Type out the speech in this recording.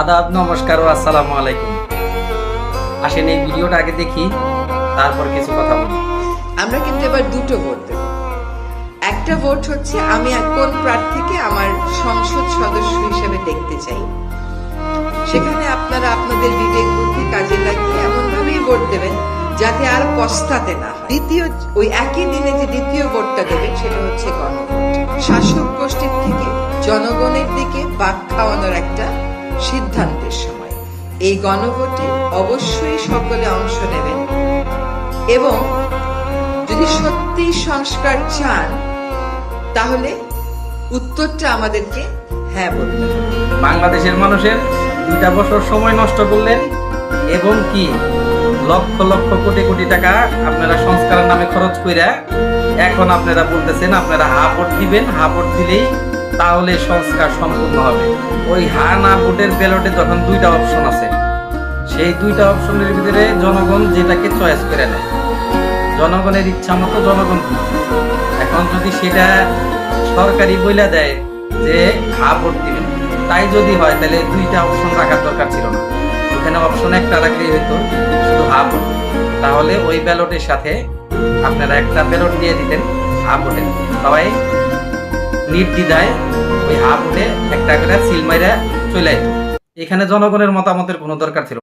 আদাব, নমস্কার ও আসসালামু আলাইকুম। আসেন এই ভিডিওটা আগে দেখি, তারপর কিছু কথা বলি। আমরা কিন্তু এবার দুটো ভোট দেব। একটা ভোট হচ্ছে আমি কোন প্রার্থীকে আমার সংসদ সদস্য হিসেবে দেখতে চাই। সেখানে আপনারা আপনাদের বিবেক বুদ্ধি কাজে লাগিয়ে এমন ভাবেই ভোট দেবেন যাতে আর পস্তাতে না হয়। দ্বিতীয়, ওই একই দিনে যে দ্বিতীয় ভোটটা দেবেন সেটা হচ্ছে গণভোট। শাসক গোষ্ঠীর থেকে জনগণের দিকে বাক খাওয়ানোর একটা সিদ্ধান্তের সময় এই গণভোটে অবশ্যই সকলে অংশ নেবেন এবং যদি সত্যি সংস্কার চান তাহলে উত্তরটা আমাদেরকে হ্যাঁ বলতে হবে। বাংলাদেশের মানুষের 2টা বছর সময় নষ্ট করলেন এবং কি লক্ষ লক্ষ কোটি কোটি টাকা আপনারা সংস্কারের নামে খরচ কইরা এখন আপনারা বলতেছেন আপনারা হা ভোট দিবেন, হা ভোট দিলেই তাহলে সংস্কার সম্পূর্ণ হবে। ওই হা না ভোটের ব্যালটে তখন 2টা অপশন আছে, সেই 2টা অপশনের ভিতরে জনগণ যেটাকে চয়েস করে নেয়। জনগণের ইচ্ছা মতো জনগণ এখন যদি সেটা সরকারি বইলা দেয় যে হা ভোট দিবেন, তাই যদি হয় তাহলে 2টা অপশন রাখার দরকার ছিল না। ওখানে অপশন একটা রাখলেই হতো শুধু হা ভোট, তাহলে ওই ব্যালটের সাথে আপনারা একটা ব্যালট দিয়ে দিতেন হা ভোটে, সবাই নির্দ্বিধায় ওই হা ভোটে একটা করে সিল মাইরা চলে যেত। এখানে জনগণের মতামতের কোনো দরকার ছিল।